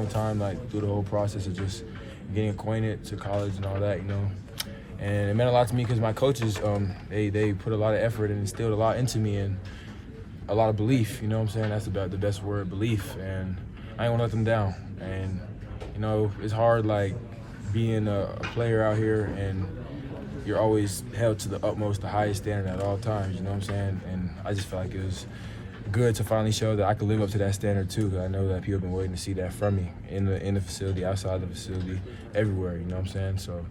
time, like through the whole process of just getting acquainted to college and all that, And it meant a lot to me because my coaches, they put a lot of effort and instilled a lot into me and a lot of belief. You know what I'm saying? That's about the best word, belief. And I ain't gonna let them down. And it's hard, like being a player out here and you're always held to the utmost, the highest standard at all times. You know what I'm saying? And I just felt like it was good to finally show that I could live up to that standard too, because I know that people have been waiting to see that from me in the facility, outside the facility, everywhere. You know what I'm saying? So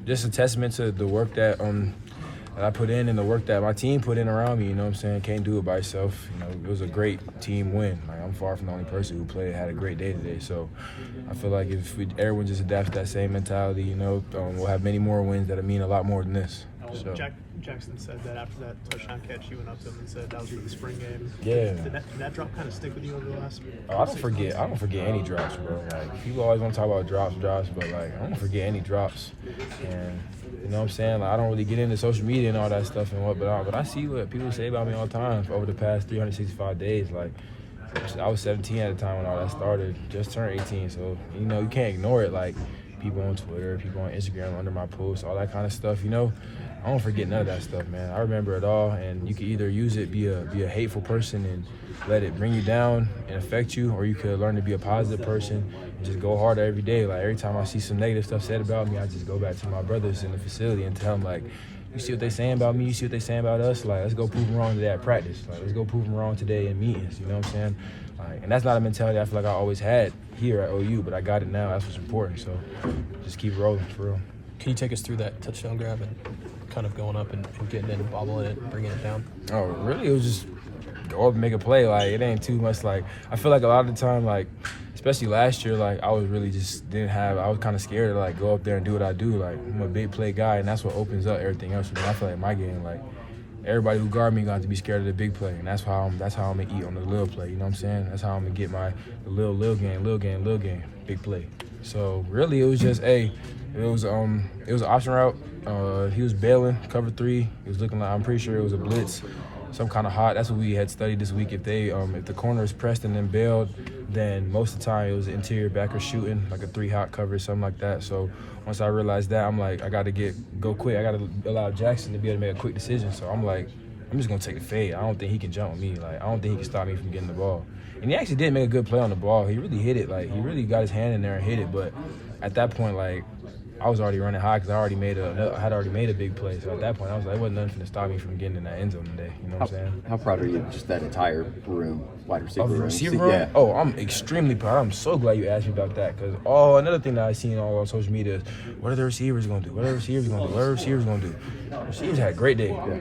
just a testament to the work that I put in and the work that my team put in around me. You know what I'm saying? Can't do it by yourself. It was a great team win. Like, I'm far from the only person who had a great day today. So I feel like if everyone just adapts that same mentality, we'll have many more wins that'll mean a lot more than this. So. Jackson said that after that touchdown catch, you went up to him and said that was for the spring game. Yeah. Did that drop kind of stick with you over the last? I don't forget any drops, bro. Like, people always want to talk about drops, but like, I don't forget any drops. And you know what I'm saying? Like, I don't really get into social media and all that stuff and but I see what people say about me all the time over the past 365 days. Like, I was 17 at the time when all that started, just turned 18. So you can't ignore it. Like, people on Twitter, people on Instagram under my posts, all that kind of stuff. I don't forget none of that stuff, man. I remember it all, and you can either use it, be a hateful person and let it bring you down and affect you, or you could learn to be a positive person and just go harder every day. Like, every time I see some negative stuff said about me, I just go back to my brothers in the facility and tell them, like, you see what they saying about me, you see what they saying about us, like, let's go prove them wrong today at practice. Like, let's go prove them wrong today in meetings, you know what I'm saying? Like, and that's not a mentality I feel like I always had here at OU, but I got it now. That's what's important. So just keep rolling, for real. Can you take us through that touchdown grab and kind of going up and getting in and bobbling it and bringing it down? Oh, really? It was just go up and make a play. Like, it ain't too much. Like, I feel like a lot of the time, like, especially last year, like, I was really just I was kind of scared to, like, go up there and do what I do. Like, I'm a big play guy, and that's what opens up everything else for me. I feel like my game, like, everybody who guard me got to be scared of the big play, and that's how I'm gonna eat on the little play. You know what I'm saying? That's how I'm gonna get the little game, big play. So really, it was just it was an option route. He was bailing, cover 3. He was looking like, I'm pretty sure it was a blitz, some kind of hot. That's what we had studied this week. If the corner is pressed and then bailed, then most of the time it was the interior backer shooting, like a 3 hot coverage, something like that. So once I realized that, I'm like, I got to go quick. I got to allow Jackson to be able to make a quick decision. So I'm like, I'm just going to take the fade. I don't think he can jump with me. Like, I don't think he can stop me from getting the ball. And he actually did make a good play on the ball. He really hit it. Like, he really got his hand in there and hit it. But at that point, like, I was already running high because I had already made a big play. So at that point, I was like, it wasn't nothing to stop me from getting in that end zone today. You know what I'm saying? How proud are you of just that entire room, wide receiver room? Receiver room? Yeah. Oh, I'm extremely proud. I'm so glad you asked me about that because another thing that I seen all on social media is, what are the receivers going to do? What are the receivers going to do? What are the receivers going to do? The receivers had a great day. Yeah.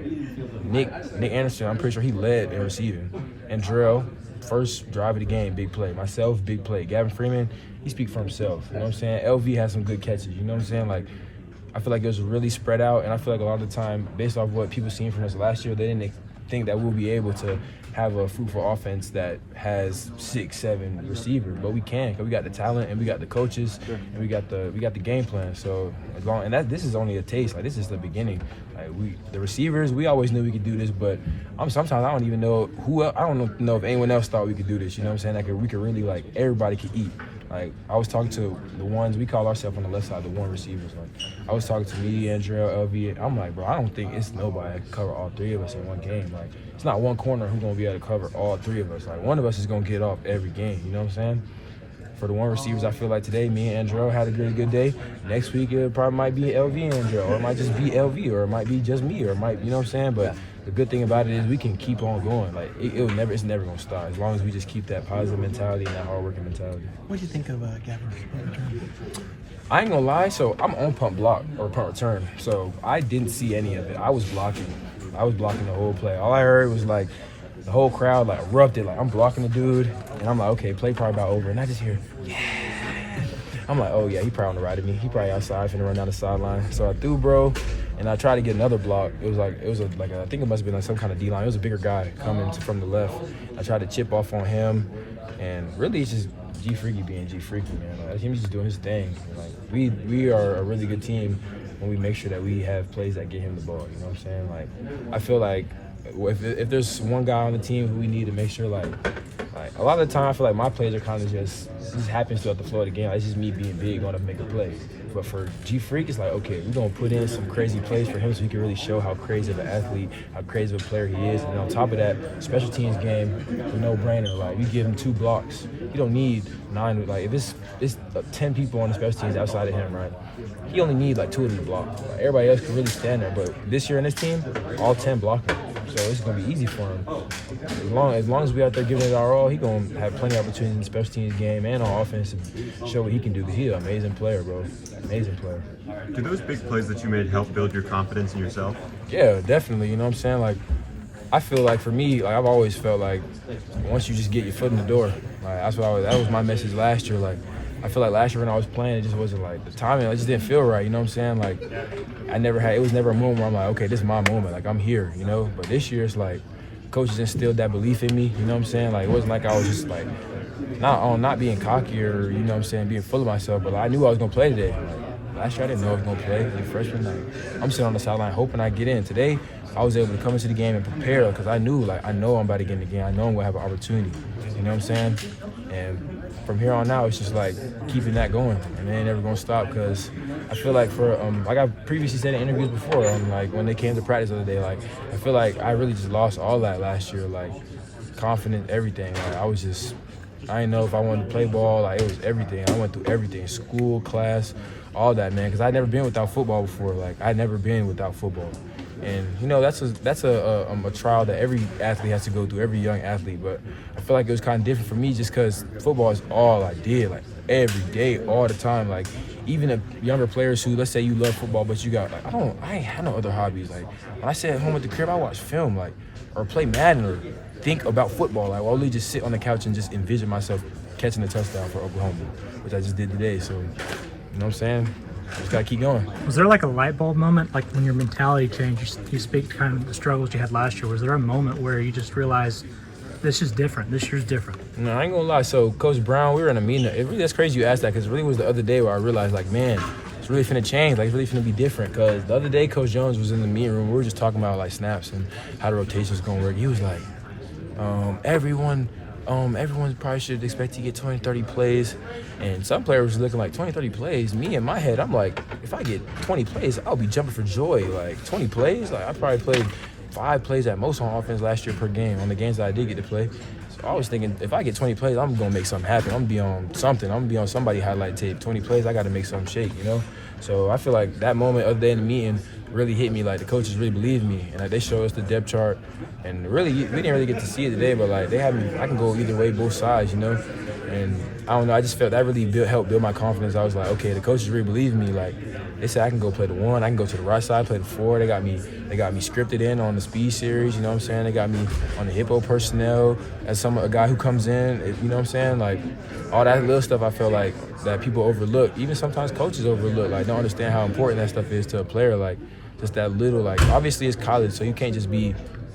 Nick Anderson, I'm pretty sure he led in receiving. And Drell, first drive of the game, big play. Myself, big play. Gavin Freeman, he speaks for himself. You know what I'm saying? LV had some good catches. You know what I'm saying? Like, I feel like it was really spread out, and I feel like a lot of the time, based off what people seen from us last year, they didn't think that we'll be able to have a fruitful offense that has 6, 7 receivers, but we can because we got the talent and we got the coaches and we got the game plan. So this is only a taste. Like, this is the beginning. Like, the receivers, we always knew we could do this, but sometimes I don't even know I don't know if anyone else thought we could do this. You know what I'm saying? Like, we could really, like, everybody could eat. Like, I was talking to the ones, we call ourselves on the left side, the one receivers. Like, I was talking to me, Andrell, LV. I'm like, bro, I don't think it's nobody that can cover all 3 of us in one game. Like, it's not one corner who's going to be able to cover all 3 of us. Like, one of us is going to get off every game. You know what I'm saying? For the one receivers, I feel like today, me and Andrell had a really good day. Next week, it probably might be LV and Andrell, or it might just be LV, or it might be just me, or it might, you know what I'm saying? But the good thing about it is we can keep on going. Like, it's never going to stop as long as we just keep that positive mentality and that hard-working mentality. What do you think of Gavin's return? I ain't going to lie. So I'm on punt block or punt return. So I didn't see any of it. I was blocking the whole play. All I heard was, like, the whole crowd, like, erupted. Like, I'm blocking the dude, and I'm like, okay, play probably about over. And I just hear, yeah. I'm like, oh, yeah, he probably on the right of me. He probably outside, finna run down the sideline. So I threw, bro, and I tried to get another block. It was I think it must have been like some kind of D-line. It was a bigger guy coming from the left. I tried to chip off on him, and really it's just G Freaky being G Freaky, man. Like, him just doing his thing. Like, we are a really good team when we make sure that we have plays that get him the ball. You know what I'm saying? Like, I feel like if there's one guy on the team who we need to make sure like a lot of the time I feel like my plays are kind of just happens throughout the flow of the game. Like, it's just me being big, going to make a play. But for G Freak, it's like, okay, we're gonna put in some crazy plays for him so he can really show how crazy of an athlete, how crazy of a player he is. And on top of that, special teams game, a no-brainer. Like, you give him 2 blocks, you don't need 9. Like, if it's 10 people on the special teams outside of him, right? He only need like 2 of these blocks. Like, everybody else can really stand there. But this year in this team, all 10 blocking. So it's gonna be easy for him. As long as we out there giving it our all, he gonna have plenty of opportunities in the special teams game and on offense to show what he can do. Because he's an amazing player, bro. Amazing player. Do those big plays that you made help build your confidence in yourself? Yeah, definitely. You know what I'm saying? Like, I feel like for me, like I've always felt like once you just get your foot in the door, like that was my message last year. Like, I feel like last year when I was playing, it just wasn't like the timing. It just didn't feel right. You know what I'm saying? Like, it was never a moment where I'm like, okay, this is my moment. Like, I'm here. You know. But this year, it's like coaches instilled that belief in me. You know what I'm saying? Like, it wasn't like I was just like not being cocky or you know what I'm saying, being full of myself. But like, I knew I was gonna play today. Like, last year I didn't know I was gonna play. As a freshman, like, I'm sitting on the sideline hoping I get in. Today, I was able to come into the game and prepare because I knew, like, I know I'm about to get in the game. I know I'm gonna have an opportunity. You know what I'm saying? And from here on out, it's just like keeping that going, and they ain't never gonna stop. Because I feel like like I previously said in interviews before, like when they came to practice the other day, like I feel like I really just lost all that last year, like confidence, everything. Like I didn't know if I wanted to play ball. Like it was everything. I went through everything, school, class, all that, man. Because I'd never been without football before. Like I'd never been without football. And you know that's a trial that every athlete has to go through, every young athlete. But I feel like it was kind of different for me just because football is all I did, like every day, all the time. Like even the younger players who, let's say you love football, but you got like I ain't had no other hobbies. Like when I sit at home at the crib, I watch film, like or play Madden or think about football. Like I'll really just sit on the couch and just envision myself catching a touchdown for Oklahoma, which I just did today. So you know what I'm saying? Just gotta keep going. Was there like a light bulb moment, like when your mentality changed? You speak to kind of the struggles you had last year. Was there a moment where you just realized this is different? This year's different. No, I ain't gonna lie. So Coach Brown, we were in a meeting. That's crazy you asked that because it really was the other day where I realized, like, man, it's really finna change. Like, it's really finna be different. Because the other day, Coach Jones was in the meeting room. We were just talking about like snaps and how the rotation's gonna work. He was like, everyone probably should expect to get 20, 30 plays. And some players were looking like 20, 30 plays. Me, in my head, I'm like, if I get 20 plays, I'll be jumping for joy. Like, 20 plays? Like, I probably played 5 plays at most on offense last year per game on the games that I did get to play. So I was thinking, if I get 20 plays, I'm going to make something happen. I'm going to be on something. I'm going to be on somebody's highlight tape. 20 plays, I got to make something shake, you know? So I feel like that moment other day in the meeting really hit me. Like, the coaches really believed in me. And like, they showed us the depth chart. And really, we didn't really get to see it today, but like, they had me, I can go either way, both sides, you know? And I don't know, I just felt that really helped build my confidence. I was like, okay, the coaches really believe in me. Like, they said I can go play the 1, I can go to the right side, play the 4. They got me scripted in on the speed series, you know what I'm saying? They got me on the hippo personnel as a guy who comes in, you know what I'm saying? Like, all that little stuff I felt like that people overlook, even sometimes coaches overlook, like, don't understand how important that stuff is to a player. Like, just that little, like, obviously it's college, so you can't just be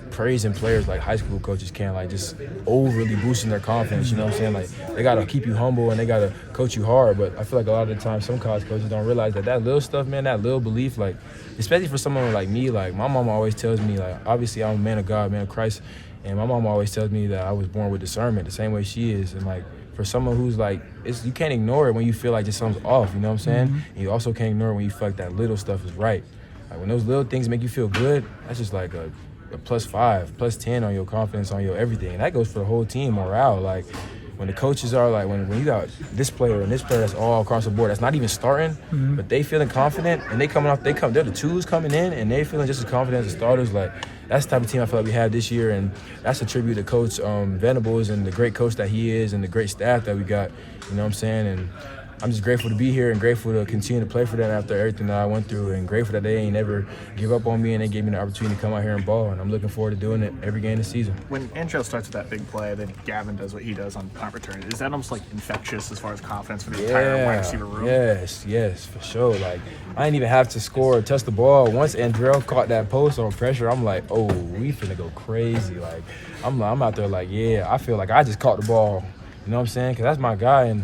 praising players like high school coaches can, like just overly boosting their confidence, you know what I'm saying? Like, they gotta keep you humble and they gotta coach you hard, but I feel like a lot of the time some college coaches don't realize that little stuff, man, that little belief, like, especially for someone like me, like my mama always tells me, like, obviously I'm a man of God, man of Christ, and my mama always tells me that I was born with discernment the same way she is. And like, for someone who's like, you can't ignore it when you feel like just something's off, you know what I'm saying? Mm-hmm. And you also can't ignore it when you feel like that little stuff is right. Like, when those little things make you feel good, that's just like a +5, +10 on your confidence, on your everything. And that goes for the whole team morale. Like, when the coaches are like, when you got this player and this player that's all across the board, that's not even starting, mm-hmm. but they feeling confident and they're the 2s coming in and they feeling just as confident as the starters. Like, that's the type of team I feel like we have this year, and that's a tribute to Coach Venables and the great coach that he is and the great staff that we got, you know what I'm saying? And I'm just grateful to be here and grateful to continue to play for them after everything that I went through, and grateful that they ain't never give up on me and they gave me the opportunity to come out here and ball, and I'm looking forward to doing it every game this season. When Antrell starts with that big play, then Gavin does what he does on punt return. Is that almost like infectious as far as confidence for the entire wide receiver room? Yes, for sure. Like, I didn't even have to score or touch the ball. Once Andrell caught that post on pressure, I'm like, oh, we finna go crazy. Like, I'm out there like, yeah, I feel like I just caught the ball. You know what I'm saying? Because that's my guy, and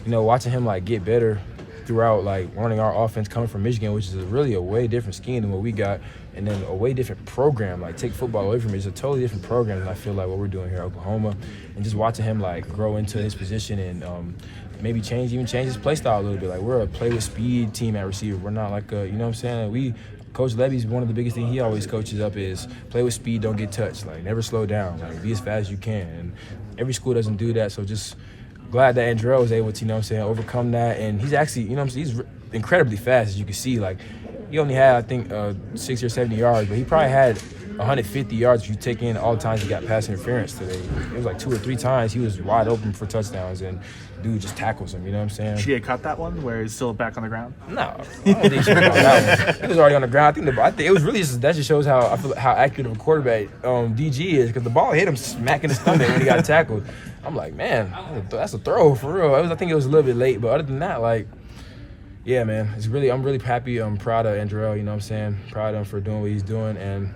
you know, watching him like get better, throughout like learning our offense coming from Michigan, which is really a way different scheme than what we got, and then a way different program. Like take football away from it, it's a totally different program than I feel like what we're doing here at Oklahoma, and just watching him like grow into his position and maybe change his play style a little bit. Like we're a play with speed team at receiver. We're not like a, you know what I'm saying? Coach Levy's one of the biggest things he always coaches up is play with speed, don't get touched. Like never slow down. Like be as fast as you can. And every school doesn't do that. So just glad that Andrell was able to, you know what I'm saying, overcome that. And he's actually, you know what I'm saying, he's incredibly fast, as you can see. Like he only had, I think, 60 or 70 yards, but he probably had 150 yards if you take in all the times he got pass interference today. It was like 2 or 3 times he was wide open for touchdowns, and dude just tackles him, you know what I'm saying? Should he have cut that one where he's still back on the ground? No, I don't think he should have that one. He was already on the ground. I think it was really just, that just shows how accurate of a quarterback DG is, because the ball hit him smacking his stomach when he got tackled. I'm like, man, that's a throw for real. I think it was a little bit late, but other than that, like, yeah, man, I'm really happy. I'm proud of Andrell, you know what I'm saying? Proud of him for doing what he's doing. And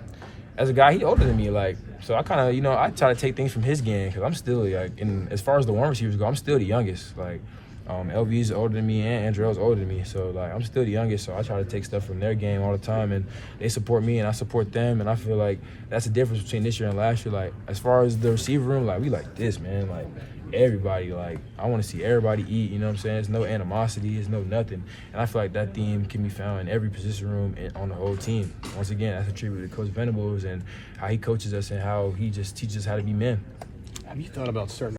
as a guy, he older than me, like, so I kind of, you know, I try to take things from his game, because I'm still, like, as far as the one receivers go, I'm still the youngest. Like, LV's older than me and Andrell's older than me, so, like, I'm still the youngest, so I try to take stuff from their game all the time, and they support me and I support them, and I feel like that's the difference between this year and last year. Like, as far as the receiver room, like, we like this, man, like, everybody, like, I want to see everybody eat, you know what I'm saying? There's no animosity, there's no nothing, and I feel like that theme can be found in every position room and on the whole team. Once again, that's a tribute to Coach Venables and how he coaches us and how he just teaches us how to be men. Have you thought about starting